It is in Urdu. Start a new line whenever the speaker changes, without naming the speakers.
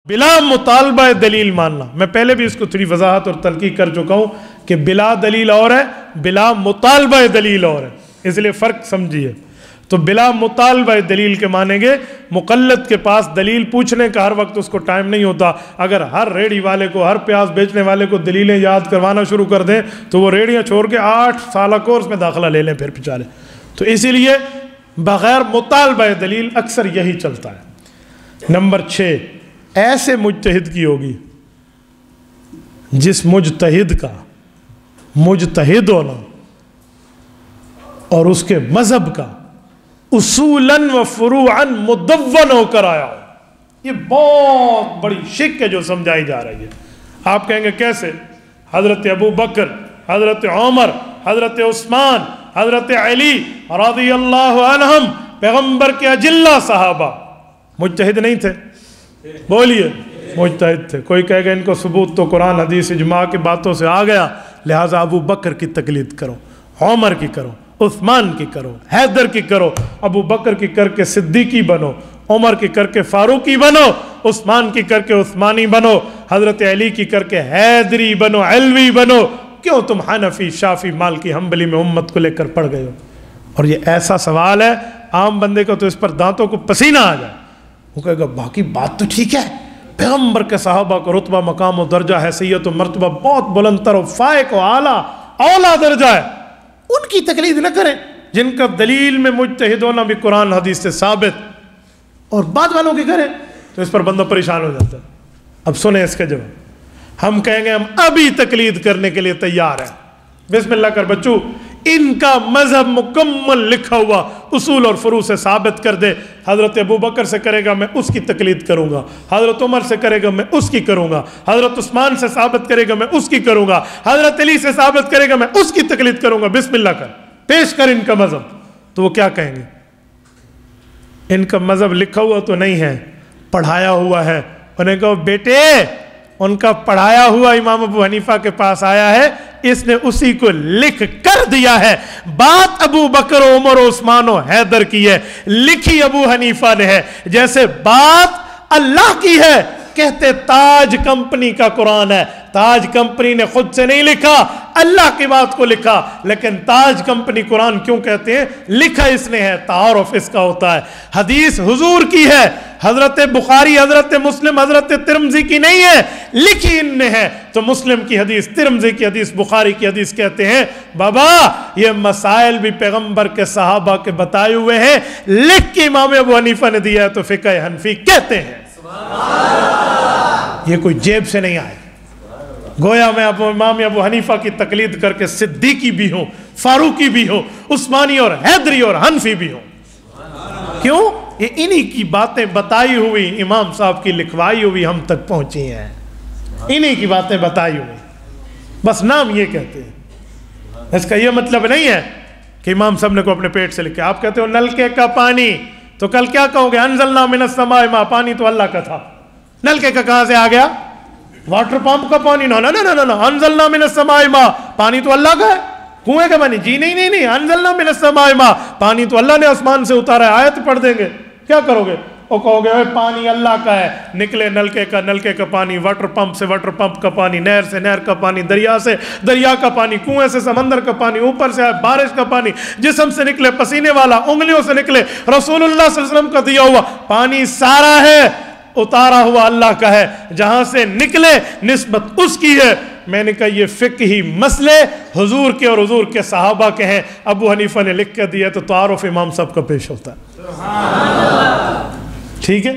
بلا مطالبہ دلیل ماننا، میں پہلے بھی اس کو تھوڑی وضاحت اور تلقی کر چکا ہوں کہ بلا دلیل اور ہے، بلا مطالبہ دلیل اور ہے، اس لیے فرق سمجھیے۔ تو بلا مطالبہ دلیل کے مانیں گے مقلد کے پاس دلیل پوچھنے کا ہر وقت اس کو ٹائم نہیں ہوتا۔ اگر ہر ریڑھی والے کو، ہر پیاز بیچنے والے کو دلیلیں یاد کروانا شروع کر دیں تو وہ ریڑھیاں چھوڑ کے 8 سالہ کورس میں داخلہ لے لیں پھر بیچارے۔ تو اسی لیے بغیر مطالبہ دلیل اکثر یہی چلتا ہے۔ نمبر 6، ایسے مجتہد کی ہوگی جس مجتہد کا مجتہد ہونا اور اس کے مذہب کا اصولاً و فروعاً مدون ہو کر آیا ہو۔ یہ بہت بڑی شک ہے جو سمجھائی جا رہی ہے۔ آپ کہیں گے کیسے؟ حضرت ابو بکر، حضرت عمر، حضرت عثمان، حضرت علی رضی اللہ عنہم پیغمبر کے اجلہ صحابہ مجتہد نہیں تھے؟ بولیے، مجتہد تھے۔ کوئی کہے گا ان کو ثبوت تو قرآن حدیث اجماع کی باتوں سے آ گیا، لہٰذا ابو بکر کی تقلید کرو، عمر کی کرو، عثمان کی کرو، حیدر کی کرو، ابو بکر کی کر کے صدیقی بنو، عمر کی کر کے فاروقی بنو، عثمان کی کر کے عثمانی بنو، حضرت علی کی کر کے حیدری بنو، علوی بنو۔ کیوں تم حنفی، شافی، مالکی، حنبلی میں امت کو لے کر پڑ گئے ہو؟ اور یہ ایسا سوال ہے عام بندے کو تو اس پر دانتوں کو پسینہ آ جائے۔ وہ کہے گا باقی بات تو ٹھیک ہے، پیغمبر کے صحابہ کو رتبہ، مقام و درجہ، حیثیت و مرتبہ بہت بلند تر و فائق و اعلیٰ اولا درجہ ہے، ان کی تقلید نہ کریں جن کا دلیل میں مجتہد ہونا بھی قرآن حدیث سے ثابت، اور بعد والوں کی کریں تو اس پر بندہ پریشان ہو جاتا ہے۔ اب سنیں اس کا جواب۔ ہم کہیں گے ہم ابھی تقلید کرنے کے لیے تیار ہیں۔ بسم اللہ کر بچوں، ان کا مذہب مکمل لکھا ہوا اصول اور فروع سے ثابت کر دے۔ حضرت ابو بکر سے کرے گا میں اس کی تقلید کروں گا، حضرت عمر سے کرے گا میں اس کی کروں گا، حضرت عثمان سے ثابت کرے گا میں اس کی کروں گا، حضرت علی سے ثابت کرے گا میں اس کی تقلید کروں گا۔ بسم اللہ کر، پیش کر ان کا مذہب۔ تو وہ کیا کہیں گے؟ ان کا مذہب لکھا ہوا تو نہیں ہے، پڑھایا ہوا ہے۔ انہیں کہو بیٹے، ان کا پڑھایا ہوا امام ابو حنیفہ کے پاس آیا ہے، اس نے اسی کو لکھ کر دیا ہے۔ بات ابو بکر، عمر، عثمان و حیدر کی ہے، لکھی ابو حنیفہ نے ہے۔ جیسے بات اللہ کی ہے، کہتے تاج کمپنی کا قرآن ہے، تاج کمپنی نے خود سے نہیں لکھا، اللہ کی بات کو لکھا۔ لیکن تاج کمپنی قرآن کیوں کہتے ہیں؟ لکھا اس نے ہے، تعارف اس کا ہوتا ہے۔ حدیث حضور کی ہے، حضرت بخاری، حضرت مسلم، حضرت ترمذی کی نہیں ہے، لکھی ان نے ہے۔ تو مسلم کی حدیث، ترمذی کی حدیث، بخاری کی حدیث کہتے ہیں بابا یہ مسائل بھی پیغمبر کے صحابہ کے بتائے ہوئے ہیں، لکھ کے امام ابو حنیفہ نے دیا ہے، تو فقہ حنفی کہتے ہیں۔ یہ کوئی جیب سے نہیں آئے۔ گویا میں امام ابو حنیفہ کی تقلید کر کے صدیقی بھی ہوں، فاروقی بھی ہوں، عثمانی اور حیدری اور حنفی بھی ہوں۔ کیوں؟ یہ انہی کی باتیں بتائی ہوئی، امام صاحب کی لکھوائی ہوئی ہم تک پہنچی ہیں، انہی کی باتیں بتائی ہوئی، بس نام یہ کہتے ہیں۔ اس کا یہ مطلب نہیں ہے کہ امام صاحب نے کو اپنے پیٹ سے لکھا۔ آپ کہتے ہو نلکے کا پانی، تو کل کیا کہو گے؟ انزلنا من السماء ماء، پانی تو اللہ کا تھا، نلکے کا کہاں سے آ گیا؟ واٹر پمپ کا پانی؟ نہ انزلنا من السماء ماء، پانی تو اللہ کا ہے۔ کنویں کا پانی؟ جی نہیں، انزلنا من السماء ماء، پانی تو اللہ نے آسمان سے اتارا ہے۔ آیت پڑھ دیں گے، کیا کرو گے؟ وہ کہو گے پانی اللہ کا ہے، نکلے نلکے کا پانی، واٹر پمپ سے واٹر پمپ کا پانی، نہر سے نہر کا پانی، دریا سے دریا کا پانی، کنویں سے سمندر کا پانی، اوپر سے بارش کا پانی، جسم سے نکلے پسینے والا، انگلیوں سے نکلے رسول اللہ صلی اللہ علیہ وسلم کا دیا ہوا پانی، سارا ہے اتارا ہوا اللہ کا ہے، جہاں سے نکلے نسبت اس کی ہے۔ میں نے کہا یہ فقہی مسئلے حضور کے اور حضور کے صحابہ کے ہیں، ابو حنیفہ نے لکھ کے دیا تو تعارف امام صاحب کا پیش ہوتا ہے۔ ٹھیک ہے؟